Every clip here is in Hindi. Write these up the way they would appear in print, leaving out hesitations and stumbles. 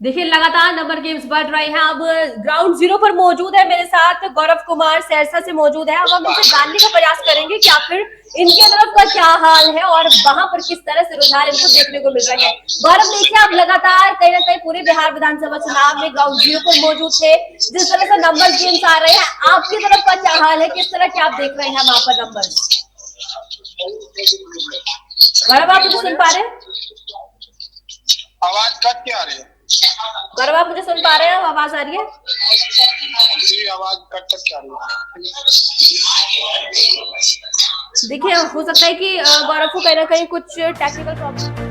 देखिए लगातार नंबर गेम्स बढ़ रहे हैं। अब ग्राउंड जीरो पर मौजूद है मेरे साथ गौरव कुमार सहरसा से मौजूद है। अब हम इनसे जानने का प्रयास करेंगे कि आखिर इनके तरफ का क्या हाल है और वहां पर किस तरह से रुझान इनको देखने को मिल रहे हैं। गौरव देखिए, आप लगातार कहीं ना कहीं पूरे बिहार विधानसभा चुनाव में ग्राउंड जीरो पर मौजूद थे। जिस तरह से नंबर गेम्स आ रहे हैं, आपकी तरफ का क्या हाल है, किस तरह के आप देख रहे हैं वहां पर नंबर? गौरव, आप मुझे सुन पा रहे हैं? आवाज कट के आ रही है। गौरव, आप मुझे सुन पा रहे हैं? आवाज आ रही है? जी, आवाज कट के आ रही है। देखिए, हो सकता है कि गौरव को कहीं ना कहीं कुछ टेक्निकल प्रॉब्लम।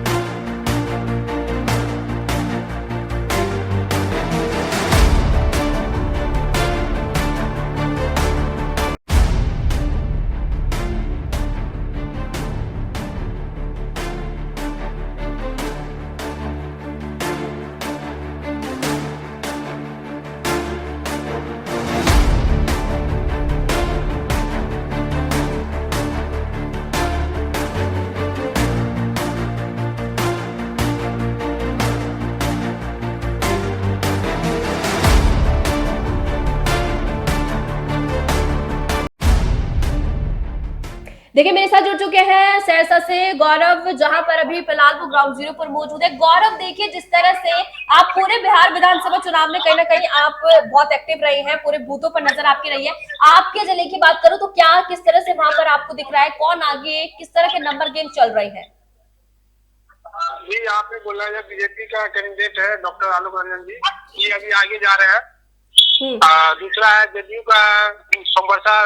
देखिए, मेरे साथ जुड़ चुके हैं सहरसा से गौरव, जहां पर अभी फिलहाल वो ग्राउंड जीरो पर मौजूद है। गौरव, देखिए जिस तरह से आप पूरे बिहार विधानसभा चुनाव में कहीं ना कहीं आप बहुत एक्टिव रहे हैं, पूरे बूथों पर नजर आपकी रही है। आपके जिले की बात करूं तो क्या किस तरह से वहां पर आपको दिख रहा है, कौन आगे, किस तरह के नंबर गेम चल रहे हैं? जी, आपने बोला है बीजेपी का कैंडिडेट है डॉक्टर आलोक रंजन जी, ये अभी आगे जा रहे हैं। दूसरा है जदयू का सोमवर्षा,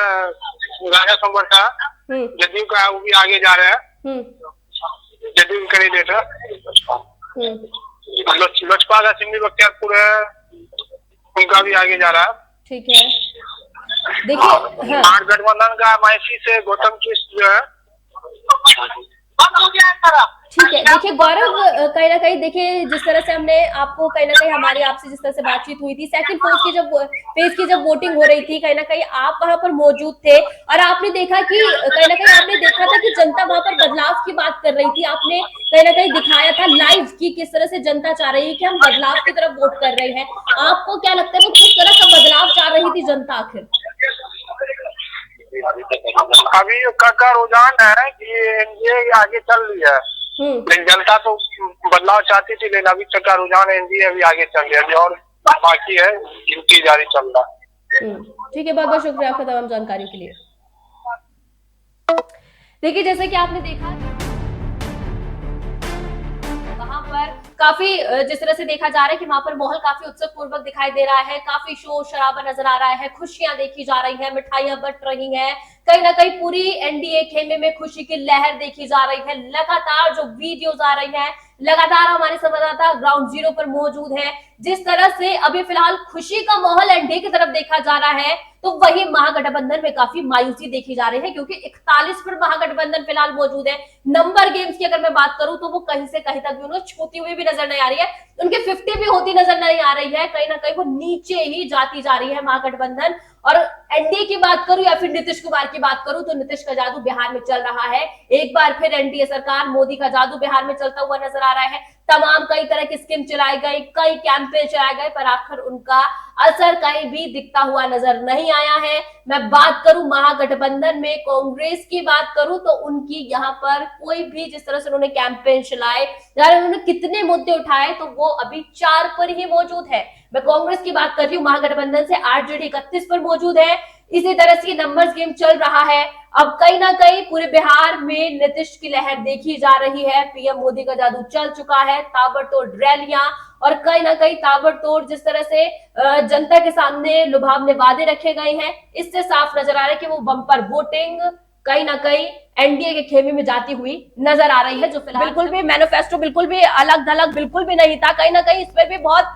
राजा सोमवर्षा, जदयू का, वो भी आगे जा रहे हैं। जदयू कैंडिडेट है। लोजपा का सिमरी बख्तियारपुर है, उनका भी आगे जा रहा है। ठीक है, देखिए गठबंधन का मायसी से गौतम कृष्ण जो है। ठीक है, देखिए गौरव, कहीं ना कहीं देखिए जिस तरह से हमने आपको कहीं ना कहीं हमारी आपसे जिस तरह से बातचीत हुई थी, सेकंड फेज की जब वोटिंग हो रही थी, कहीं ना कहीं आप वहां पर मौजूद थे और आपने देखा कि कहीं ना कहीं आपने देखा था कि जनता वहां पर बदलाव की बात कर रही थी। आपने कहीं ना कहीं दिखाया था लाइव कि किस तरह से जनता चाह रही है कि हम बदलाव की तरफ वोट कर रहे हैं। आपको क्या लगता है वो किस तरह का बदलाव चाह रही थी जनता आखिर? अभी का रुझान है कि एनडीए आगे चल रही है, लेकिन जनता तो बदलाव चाहती थी, लेकिन अभी तक का रुझान एनडीए अभी आगे चल रही है, अभी और बाकी है, गिनती जारी चल रहा है। ठीक है, बहुत बहुत शुक्रिया आपका तमाम जानकारी के लिए। देखिए, जैसे कि आपने देखा वहां पर काफी जिस तरह से देखा जा रहा है कि वहां पर माहौल काफी उत्सव पूर्वक दिखाई दे रहा है, काफी शोर शराबा नजर आ रहा है, खुशियां देखी जा रही हैं, मिठाइयां बंट रही हैं, कहीं ना कहीं पूरी एनडीए खेमे में खुशी की लहर देखी जा रही है। लगातार जो वीडियोज आ रही हैं, लगातार हमारे संवाददाता ग्राउंड जीरो पर मौजूद है। जिस तरह से अभी फिलहाल खुशी का माहौल एनडीए की तरफ देखा जा रहा है, तो वही महागठबंधन में काफी मायूसी देखी जा रही है, क्योंकि 41 पर महागठबंधन फिलहाल मौजूद है। नंबर गेम्स की अगर मैं बात करूं तो वो कहीं से कहीं तक भी उन्हें छूती हुई भी नजर नहीं आ रही है, उनके 50 भी होती नजर नहीं आ रही है, कहीं ना कहीं वो नीचे ही जाती जा रही है महागठबंधन। और एनडीए की बात करूं या फिर नीतीश कुमार की बात करूं तो नीतीश का जादू बिहार में चल रहा है। एक बार फिर एनडीए सरकार, मोदी का जादू बिहार में चलता हुआ नजर आ रहा है। तमाम कई तरह की स्कीम चलाई गई, कई कैंपेन चलाए गए, पर आखिर उनका असर कहीं भी दिखता हुआ नजर नहीं आया है। मैं बात करूं महागठबंधन में कांग्रेस की बात करूं तो उनकी यहाँ पर कोई भी जिस तरह से उन्होंने कैंपेन चलाए, उन्होंने कितने मुद्दे उठाए, तो वो अभी 4 पर ही मौजूद है। मैं कांग्रेस की बात कर रही हूँ, महागठबंधन से आरजेडी 31 पर मौजूद है। इसी तरह से नंबर्स गेम चल रहा है। अब कहीं ना कहीं पूरे बिहार में नीतीश की लहर देखी जा रही है, पीएम मोदी का जादू चल चुका है, ताबड़तोड़ रैलियां और कहीं ना कहीं ताबड़तोड़ जिस तरह से जनता के सामने लुभावने वादे रखे गए हैं, इससे साफ नजर आ रहा है कि वो बम्पर वोटिंग कहीं ना कहीं एनडीए के खेमे में जाती हुई नजर आ रही है। जो फिलहाल बिल्कुल भी मैनिफेस्टो बिल्कुल भी अलग थलग बिल्कुल भी नहीं था, कहीं ना कहीं इसमें भी बहुत